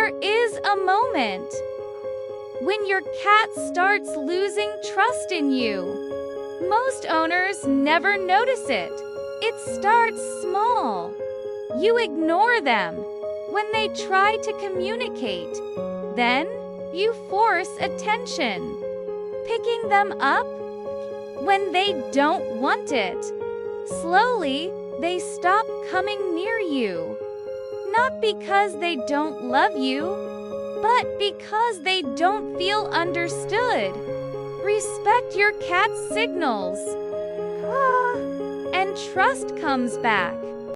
There is a moment when your cat starts losing trust in you. Most owners never notice it. It starts small. You ignore them when they try to communicate. Then you force attention, picking them up when they don't want it. Slowly, they stop coming near you. Not because they don't love you, but because they don't feel understood. Respect your cat's signals, and trust comes back.